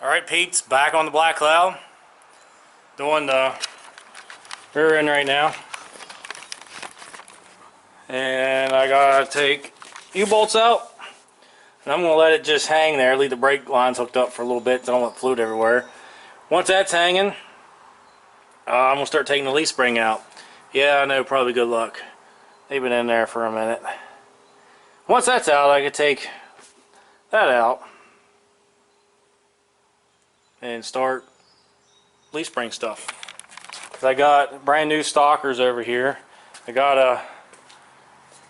Alright Pete's back on the Black Cloud, doing the rear end right now, and I gotta take U-bolts out, and I'm gonna let it just hang there, leave the brake lines hooked up for a little bit so I don't let fluid everywhere. Once that's hanging, I'm gonna start taking the leaf spring out. Yeah, I know, probably good luck. They've been in there for a minute. Once that's out, I can take that out and start leaf spring stuff. I got brand new stalkers over here. I gotta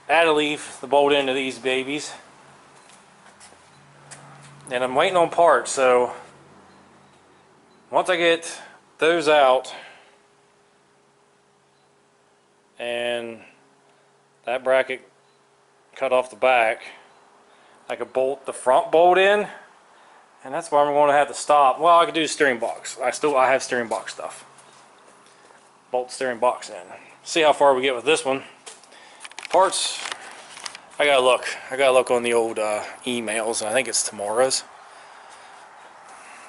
add a leaf to bolt into these babies, and I'm waiting on parts. So once I get those out and that bracket cut off the back, I could bolt the front bolt in, and that's where I'm going to have to stop. Well, I could do the steering box. I have steering box stuff. Bolt the steering box in. See how far we get with this one. Parts, I gotta look on the old emails, and I think it's tomorrow's.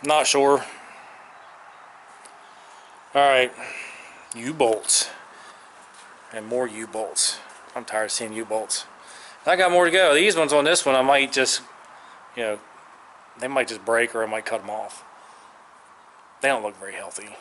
Not sure. Alright, U-bolts. And more U-bolts. I'm tired of seeing U-bolts. I got more to go. These ones on this one, I might just, they might just break, or I might cut them off. They don't look very healthy.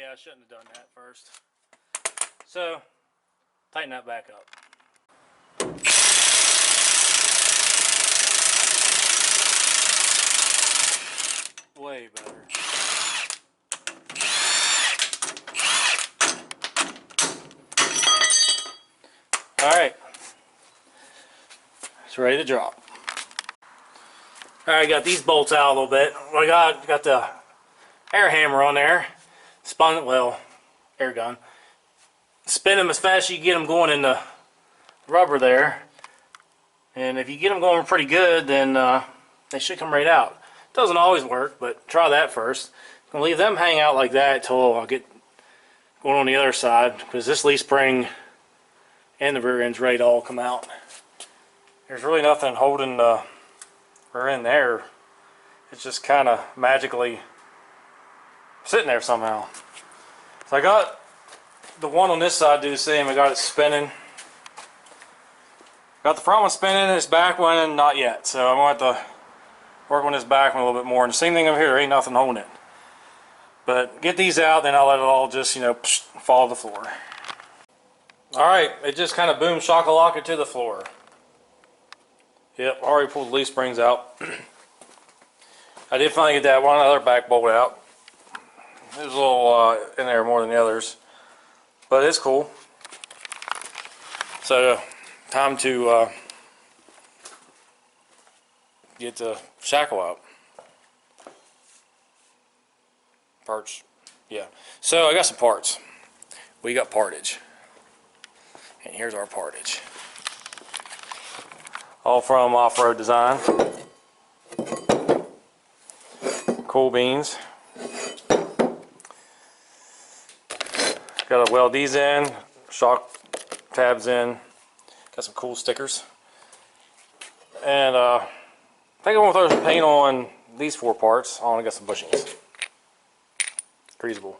I shouldn't have done that first. So, tighten that back up. Way better. Alright. It's ready to drop. Alright, got these bolts out a little bit. I got the air hammer on there. Spun, well, air gun. Spin them as fast as you get them going in the rubber there. And if you get them going pretty good, then they should come right out. Doesn't always work, but try that first. I'm gonna leave them hang out like that until I get going on the other side, because this leaf spring and the rear end's ready to all come out. There's really nothing holding the rear end there. It's just kind of magically sitting there somehow. So I got the one on this side do the same. I got it spinning. Got the front one spinning, this back one not yet. So I'm going to have to work on this back one a little bit more. And the same thing over here, there ain't nothing holding it. But get these out, then I'll let it all just, fall to the floor. Alright, it just kind of boom shakalaka to the floor. Yep, already pulled the leaf springs out. I did finally get that one other back bolt out. It was a little in there more than the others, but it's cool. So time to get the shackle out. Parts, yeah. So I got some parts. We got partage, and here's our partage. All from Off-Road Design. Cool beans. Got to weld these in, shock tabs in, got some cool stickers. And I think I'm going to throw some paint on these 4 parts. I only got some bushings. Greasable.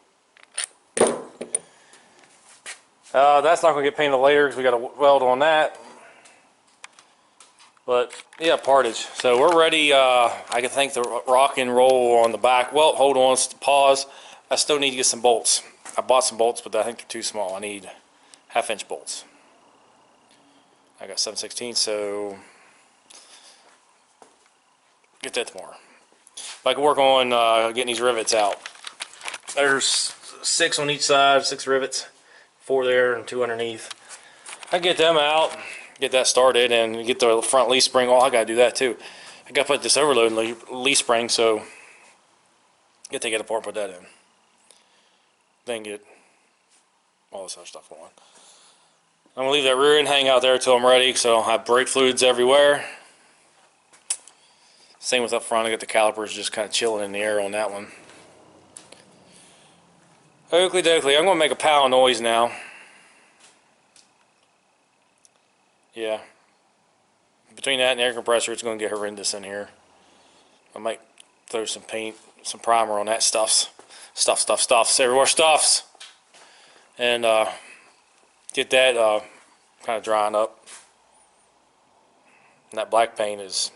That's not going to get painted later because we got to weld on that. But yeah, partage. So we're ready. I can think the rock and roll on the back. Well, hold on, pause. I still need to get some bolts. I bought some bolts, but I think they're too small. I need 1/2-inch bolts. I got 7/16, so get that tomorrow. If I can work on getting these rivets out. There's 6 on each side, 6 rivets, 4 there and 2 underneath. I get them out, get that started, and get the front leaf spring. Oh, I gotta do that too. I gotta put this overload leaf spring, so get to get apart, put that in. Then get all this other stuff going. I'm going to leave that rear end hang out there until I'm ready, so I don't have brake fluids everywhere. Same with up front. I got the calipers just kind of chilling in the air on that one. Oakley dokley, I'm going to make a pile of noise now. Yeah. Between that and the air compressor, it's going to get horrendous in here. I might throw some paint, some primer on that stuffs. Stuffs, everywhere stuffs. And get that kind of drying up. And that black paint it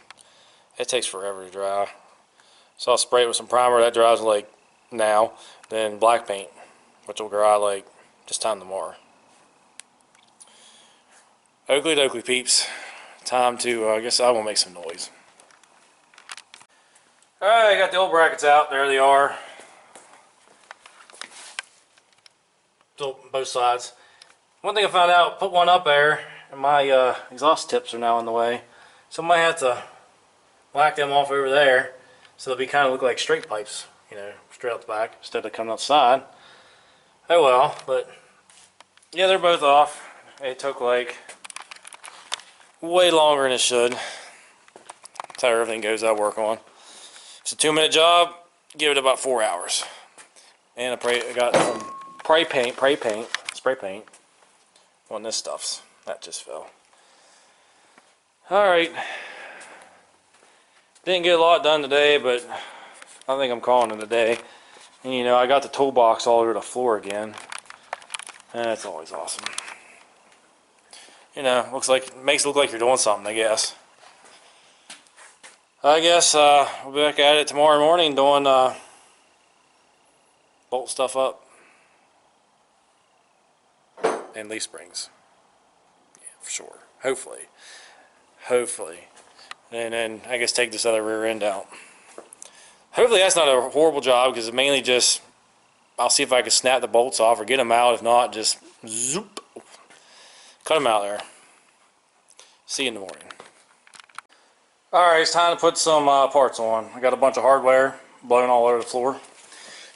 takes forever to dry. So I'll spray it with some primer, that dries like now. Then black paint, which will dry like this time tomorrow. Oakley dokley peeps. Time to, I guess I will make some noise. Alright, I got the old brackets out. There they are. Both sides. One thing I found out, put one up there, and my exhaust tips are now in the way. So I might have to whack them off over there, so they'll be kind of look like straight pipes, you know, straight out the back instead of coming outside. Oh well, but yeah, they're both off. It took like way longer than it should. That's how everything goes I work on. It's a 2-minute job. Give it about 4 hours. And I got some spray paint on this stuffs. That just fell. Alright. Didn't get a lot done today, but I think I'm calling it a day. And you know, I got the toolbox all over the floor again. And that's always awesome. You know, makes it look like you're doing something, I guess. I guess we'll be back at it tomorrow morning doing bolt stuff up and leaf springs. Yeah, for sure. Hopefully. And then I guess take this other rear end out. Hopefully that's not a horrible job, because it mainly just, I'll see if I can snap the bolts off or get them out. If not, just zoop, cut them out there. See you in the morning. Alright, it's time to put some parts on. I got a bunch of hardware blowing all over the floor.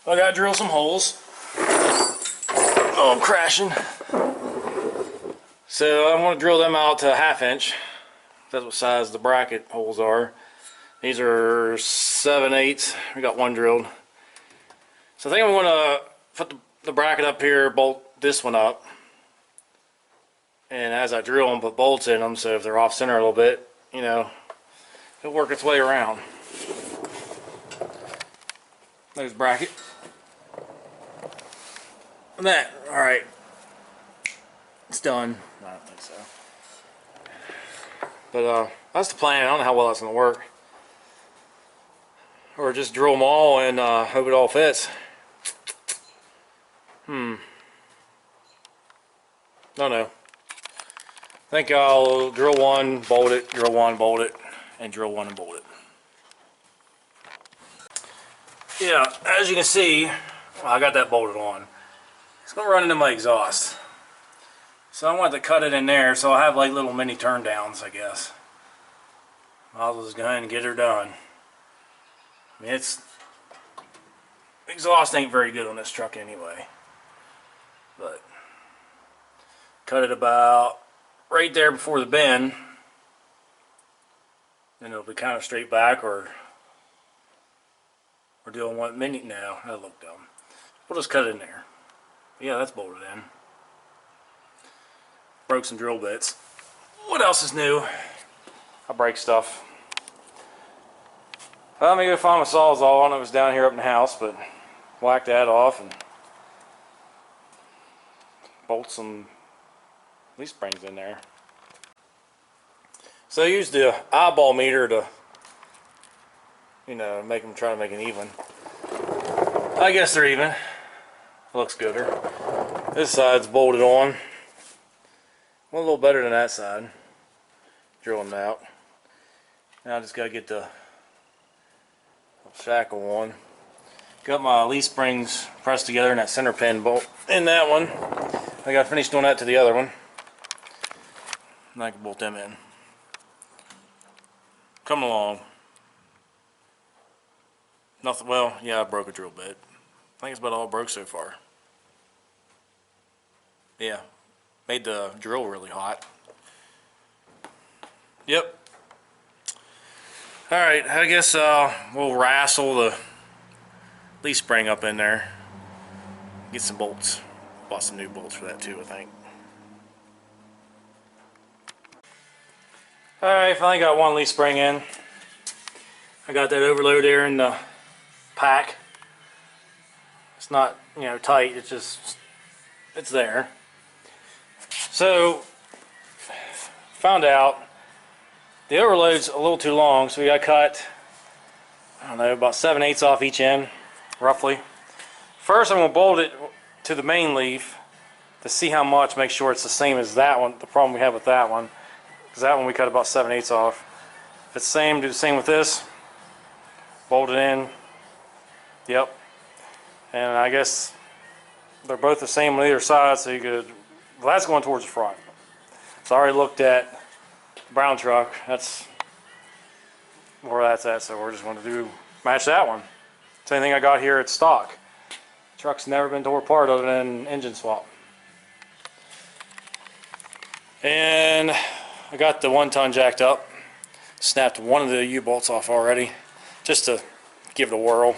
I gotta drill some holes. Oh, I'm crashing. So I'm gonna drill them out to 1/2 inch. That's what size the bracket holes are. These are 7/8. We got one drilled. So I think I'm gonna put the bracket up here, bolt this one up. And as I drill them, put bolts in them, so if they're off center a little bit, you know, it'll work its way around. There's bracket. And that, alright. It's done. I don't think so. But that's the plan. I don't know how well that's going to work. Or just drill them all and hope it all fits. Don't know. I think I'll drill one, bolt it, drill one, bolt it, and drill one and bolt it. Yeah, as you can see, I got that bolted on. It's going to run into my exhaust. So I wanted to cut it in there, so I'll have like little mini turn downs, I guess. I'll just go ahead and get her done. I mean, exhaust ain't very good on this truck anyway. But cut it about right there before the bend. And it'll be kind of straight back, or we're doing one mini now. That'll look dumb. We'll just cut it in there. Yeah, that's bolted in. Broke some drill bits. What else is new? I break stuff. Well, let me go find my Sawzall. I know it was down here up in the house, but whack that off and bolt some leaf springs in there. So I used the eyeball meter to, you know, try to make it even. I guess they're even. Looks gooder. This side's bolted on. A little better than that side. Drilling it out. Now I just gotta get the shackle on. Got my leaf springs pressed together in that center pin bolt in that one. I gotta finish doing that to the other one. And I can bolt them in. Come along. Nothing. Well, yeah, I broke a drill bit. I think it's about all broke so far. Yeah, made the drill really hot. Yep. Alright, I guess we'll wrestle the leaf spring up in there. Get some bolts. Bought some new bolts for that too, I think. Alright, finally got one leaf spring in. I got that overload there in the pack. It's not, you know, tight, it's just, it's there. So, found out the overload's a little too long, so we got to cut, I don't know, about 7/8 off each end, roughly. First I'm going to bolt it to the main leaf to see how much, make sure it's the same as that one, the problem we have with that one. Because that one we cut about 7/8 off. If it's the same, do the same with this. Bolt it in. Yep. And I guess they're both the same on either side, so you could, well, that's going towards the front. So I already looked at the brown truck. That's where that's at, so we're just going to match that one. Same thing I got here at stock. Truck's never been tore apart other than engine swap. And I got the 1-ton jacked up. Snapped one of the U-bolts off already, just to give it a whirl.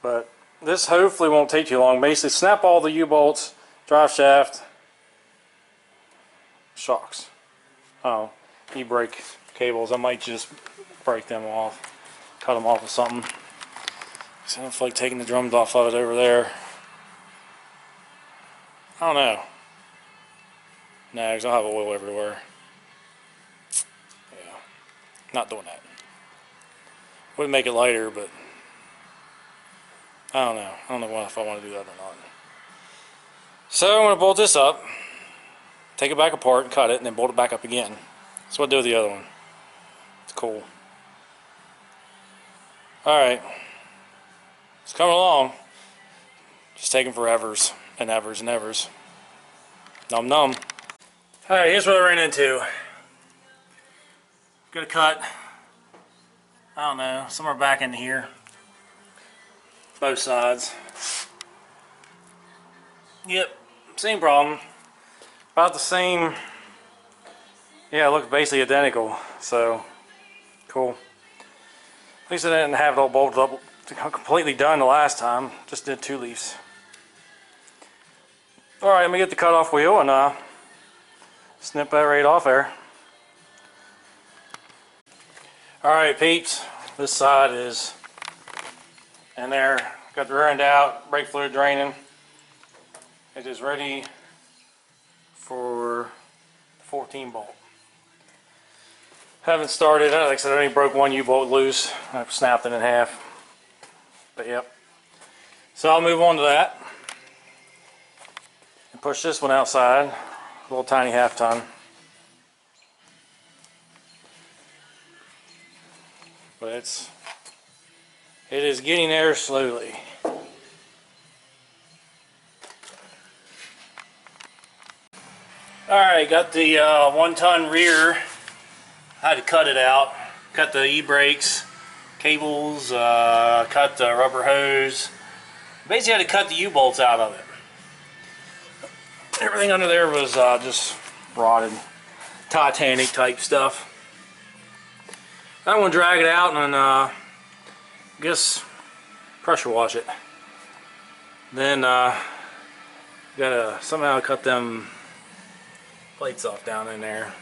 But this hopefully won't take too long. Basically, snap all the U-bolts, drive shaft, shocks. Oh, e-brake cables. I might just break them off, cut them off with something. So I don't feel like taking the drums off of it over there. I don't know. No, because I'll have oil everywhere. Yeah, not doing that. Would make it lighter, but I don't know. I don't know if I want to do that or not. So I'm going to bolt this up, take it back apart and cut it, and then bolt it back up again. That's what I do with the other one. It's cool. Alright. It's coming along. Just taking forevers and evers and evers. Num num. Alright, here's what I ran into. Gonna cut, I don't know, somewhere back in here. Both sides. Yep, same problem. About the same. Yeah, it looks basically identical. So, cool. At least I didn't have it all bolted up completely done the last time. Just did 2 leaves. Alright, let me get the cutoff wheel and snip that right off there. Alright peeps, this side is in there. Got the rear end out, brake fluid draining. It is ready for the 14 bolt. Haven't started, like I said, I only broke one U-bolt loose. I've snapped it in half. But yep. So I'll move on to that. And push this one outside. A little tiny 1/2 ton. But it is getting there slowly. Alright, got the 1-ton rear. I had to cut it out. Cut the e-brakes, cables, cut the rubber hose. Basically, I had to cut the U-bolts out of it. Everything under there was just rotted, Titanic type stuff. I'm going to drag it out and I guess pressure wash it. Then gotta somehow cut them plates off down in there.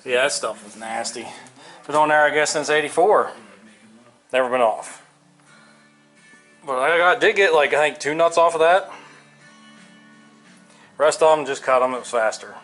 Yeah, that stuff was nasty. Been on there I guess since '84. Never been off. But I did get like I think 2 nuts off of that. Rest of them just cut them. It was faster.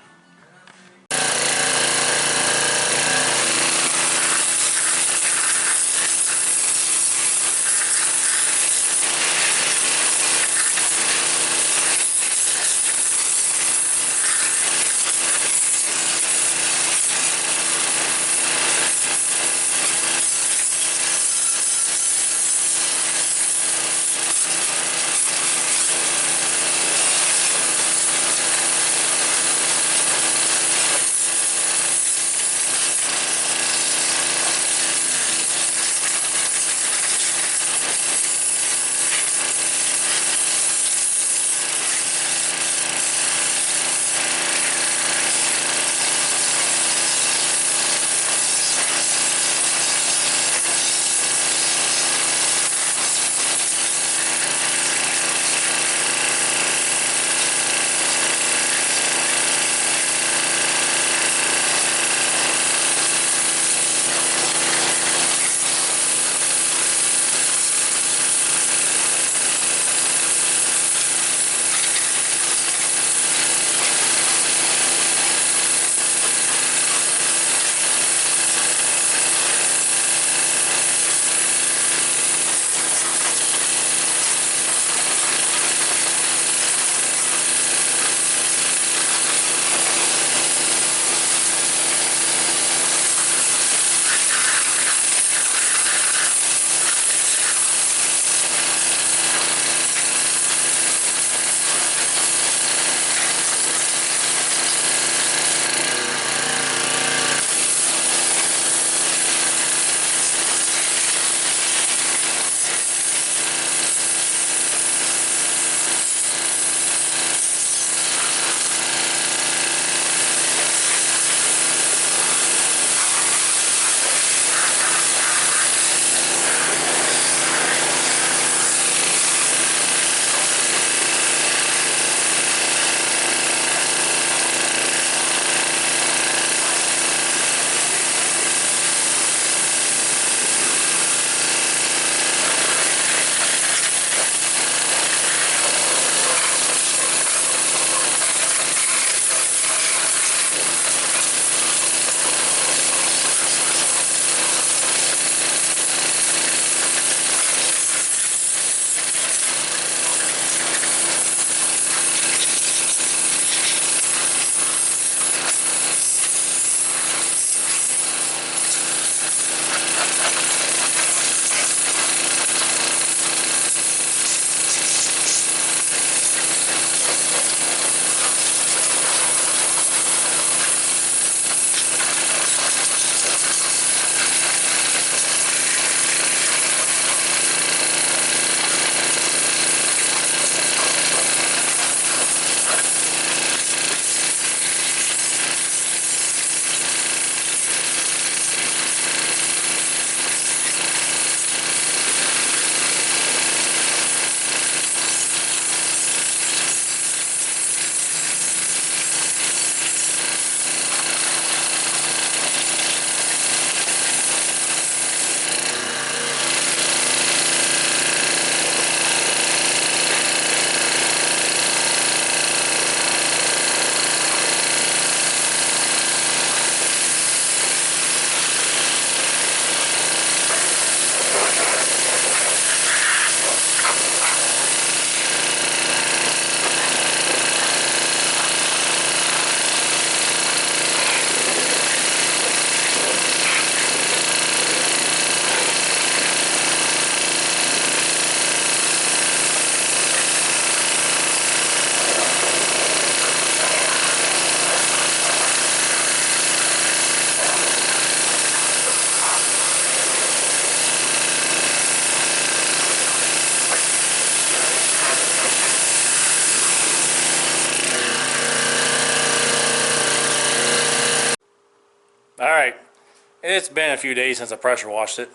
it's been a few days since I pressure washed it.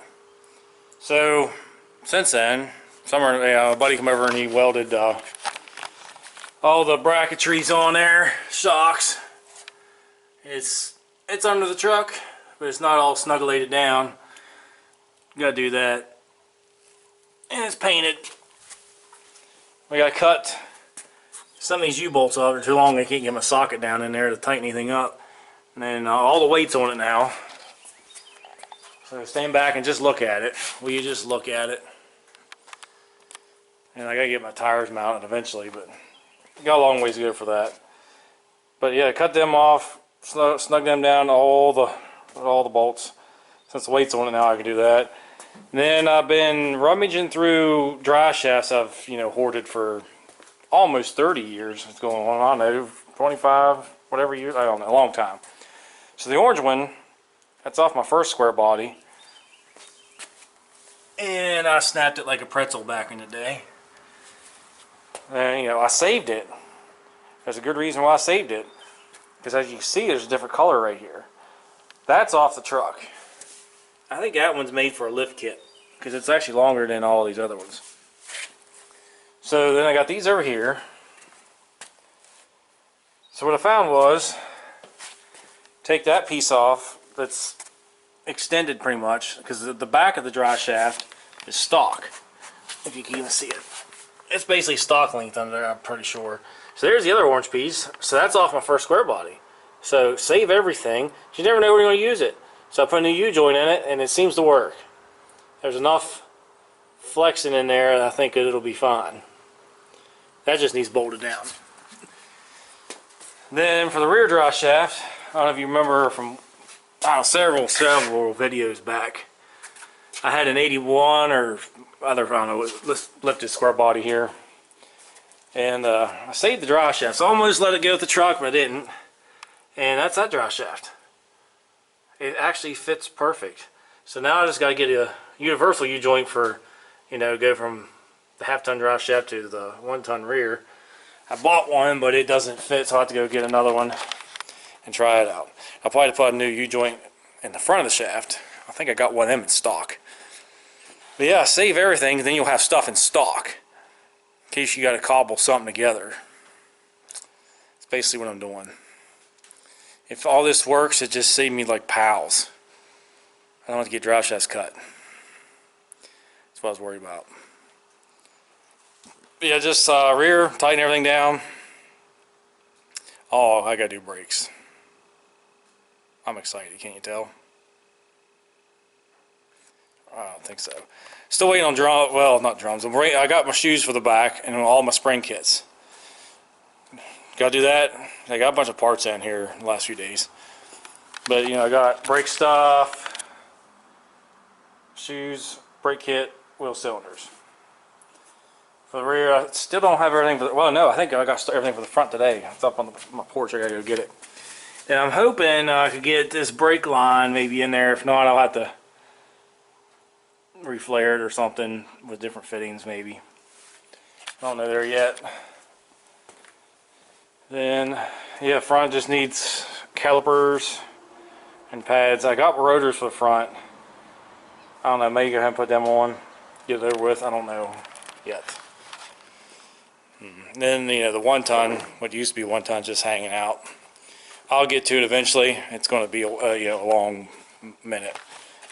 So since then, a buddy came over and he welded all the bracketries on there, shocks. It's under the truck, but it's not all snuggulated down. You gotta do that. And it's painted. We gotta cut some of these U-bolts off. They're too long. I can't get my socket down in there to tighten anything up. And then all the weight's on it now. So stand back and just look at it. Will you just look at it? And I gotta get my tires mounted eventually, but got a long ways to go for that. But yeah, cut them off, snug them down to all the bolts. Since the weight's on it now, I can do that. And then I've been rummaging through dry shafts I've hoarded for almost 30 years. It's going on, I don't know, 25, whatever years, I don't know, a long time. So the orange one, that's off my first square body. And I snapped it like a pretzel back in the day. And I saved it. There's a good reason why I saved it. Because as you can see, there's a different color right here. That's off the truck. I think that one's made for a lift kit. Because it's actually longer than all these other ones. So then I got these over here. So what I found was, take that piece off that's extended pretty much. Because the back of the dry shaft is stock. If you can even see it. It's basically stock length under there, I'm pretty sure. So there's the other orange piece. So that's off my first square body. So save everything. You never know where you're going to use it. So I put a new U-joint in it, and it seems to work. There's enough flexing in there, and I think it'll be fine. That just needs bolted down. Then for the rear dry shaft, I don't know if you remember from several videos back. I had an 81 or other, I don't know, lifted square body here. And I saved the dry shaft. So I almost let it go with the truck, but I didn't. And that's that dry shaft. It actually fits perfect. So now I just got to get a universal U-joint for, go from the half-ton dry shaft to the 1-ton rear. I bought one, but it doesn't fit, so I have to go get another one and try it out. I'll probably put a new U-joint in the front of the shaft. I think I got one of them in stock. But yeah, save everything, then you'll have stuff in stock in case you got to cobble something together. That's basically what I'm doing. If all this works, it just saved me like pals. I don't have to get drive shafts cut. That's what I was worried about. But yeah, just rear, tighten everything down. Oh, I gotta do brakes. I'm excited, can't you tell? I don't think so. Still waiting on drum. Well, not drums. I got my shoes for the back and all my spring kits. Gotta do that. I got a bunch of parts in here the last few days. But I got brake stuff, shoes, brake kit, wheel cylinders. For the rear, I still don't have everything. Well, no, I think I got everything for the front today. It's up on my porch. I gotta go get it. And I'm hoping I could get this brake line maybe in there. If not, I'll have to reflare it or something with different fittings maybe. I don't know there yet. Then yeah, front just needs calipers and pads. I got rotors for the front. I don't know, maybe go ahead and put them on, get it over with. I don't know yet. And then the 1-ton, what used to be 1-ton, just hanging out. I'll get to it eventually. It's going to be a long minute.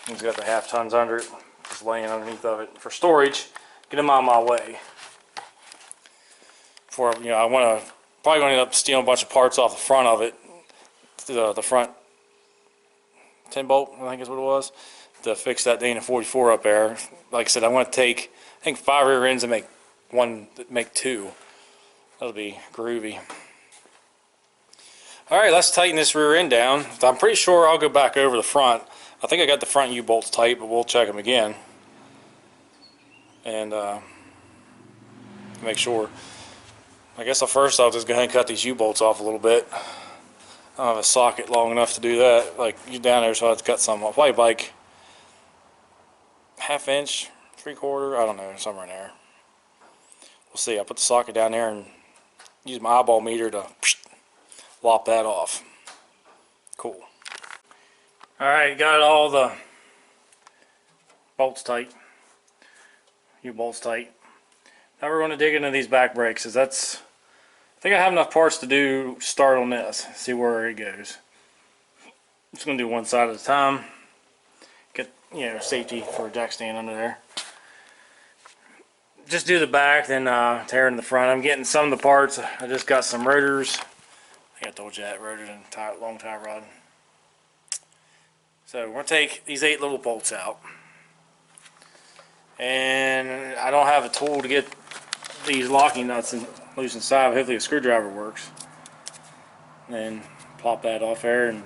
It's got the half-tons under it. Just laying underneath of it for storage. Get them out of my way. For I want to probably going to end up stealing a bunch of parts off the front of it. The front 10 bolt, I think is what it was, to fix that Dana 44 up there. Like I said, I want to take I think 5 rear ends and make 2. That'll be groovy. All right, let's tighten this rear end down. I'm pretty sure I'll go back over the front. I think I got the front U-bolts tight, but we'll check them again and make sure. I guess first I'll just go ahead and cut these U-bolts off a little bit. I don't have a socket long enough to do that. Like you down there, so I have to cut some off. Probably like 1/2 inch, 3/4. I don't know, somewhere in there. We'll see. I put the socket down there and use my eyeball meter to lop that off. Cool. Alright, got all the bolts tight. U-bolts tight. Now we're going to dig into these back brakes, because I think I have enough parts to start on this, see where it goes. I'm just going to do one side at a time. Get, safety for a jack stand under there. Just do the back, then tear in the front. I'm getting some of the parts. I just got some rotors. I think I told you that, rotors and long tie rod. So we're going to take these 8 little bolts out. And I don't have a tool to get these locking nuts loose inside. Hopefully a screwdriver works. And then plop that off there and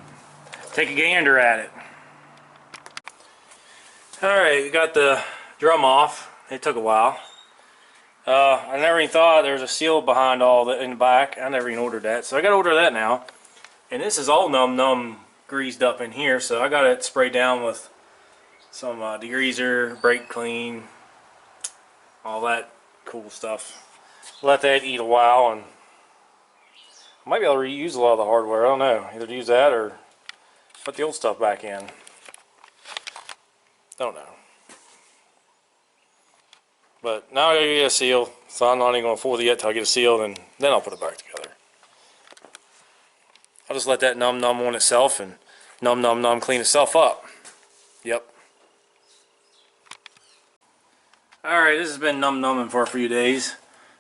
take a gander at it. Alright, we got the drum off. It took a while. I never even thought there was a seal behind all that in the back. I never even ordered that, so I got to order that now. And this is all num greased up in here, so I got it sprayed down with some degreaser, brake clean, all that cool stuff. Let that eat a while, and I might be able to reuse a lot of the hardware. I don't know, either use that or put the old stuff back in. Don't know. But now I gotta get a seal, so I'm not even gonna fool it yet till I get a seal, and then I'll put it back together. I'll just let that numb on itself and numb clean itself up. Yep. Alright, this has been numbing for a few days.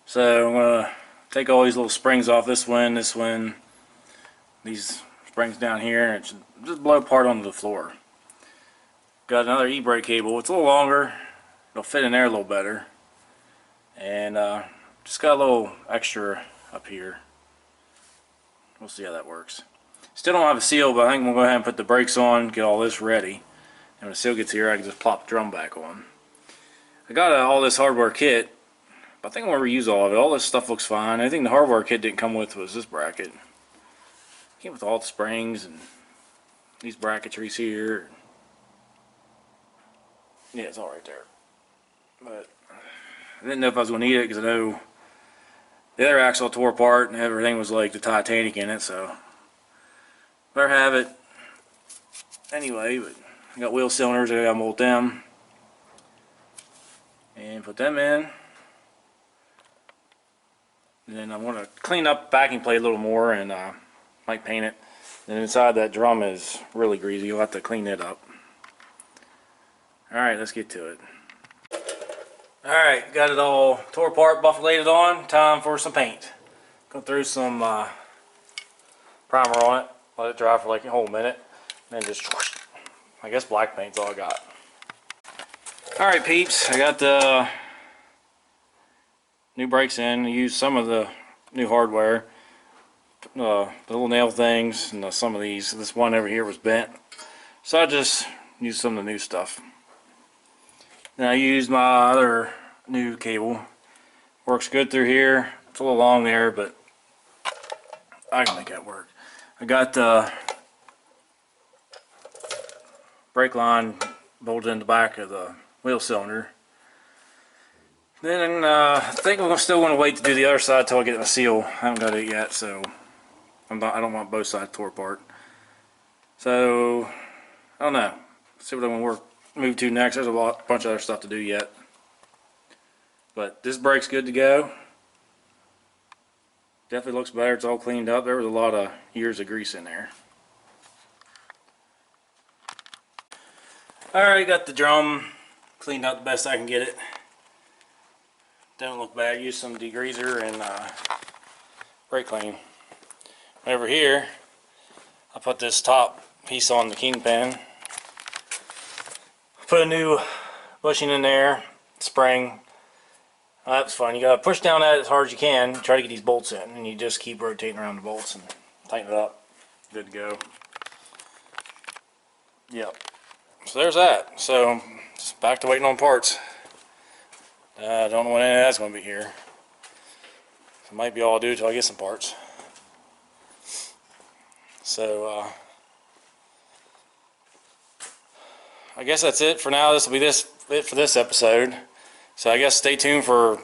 So I'm gonna take all these little springs off, this one, these springs down here, and it should just blow apart onto the floor. Got another e-brake cable. It's a little longer. It'll fit in there a little better. And just got a little extra up here. We'll see how that works. Still don't have a seal, but I think we'll go ahead and put the brakes on, get all this ready. And when the seal gets here, I can just plop the drum back on. I got all this hardware kit, but I think I'm going to reuse all of it. All this stuff looks fine. I think the hardware kit didn't come with was this bracket. It came with all the springs and these bracketries here. Yeah, it's all right there. But I didn't know if I was going to need it, because I know the other axle tore apart and everything was like the Titanic in it, so better have it anyway. But I got wheel cylinders, I got to mold them and put them in. And then I'm going to clean up the backing plate a little more and might paint it. And inside that drum is really greasy, you'll have to clean it up. Alright, let's get to it. Alright, got it all tore apart, buffalated on. Time for some paint. Go through some primer on it, let it dry for like a whole minute, and then just, I guess black paint's all I got. Alright peeps, I got the new brakes in. I used some of the new hardware, the little nail things, and some of these. This one over here was bent, so I just used some of the new stuff. Then I used my other new cable. Works good through here. It's a little long there, but I can make that work. I got the brake line bolted in the back of the wheel cylinder. Then I think I'm still going to wait to do the other side until I get my seal. I haven't got it yet, so I don't want both sides tore apart. So I don't know. See what I'm going to move to next. There's a bunch of other stuff to do yet, but this brake's good to go. Definitely looks better. It's all cleaned up. There was a lot of years of grease in there. Alright, got the drum cleaned out the best I can get it. Don't look bad. Use some degreaser and brake clean. Over here, I put this top piece on the kingpin. Put a new bushing in there, spring. That's fun. You gotta push down that as hard as you can. Try to get these bolts in, and you just keep rotating around the bolts and tighten it up. Good to go. Yep. So there's that. So just back to waiting on parts. I don't know when any of that's going to be here. So it might be all I'll do until I get some parts. So I guess that's it for now. This will be it for this episode. So I guess stay tuned for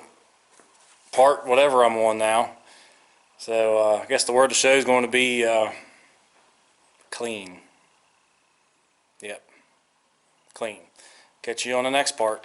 part whatever I'm on now. So I guess the word of the show is going to be clean. clean. Catch you on the next part.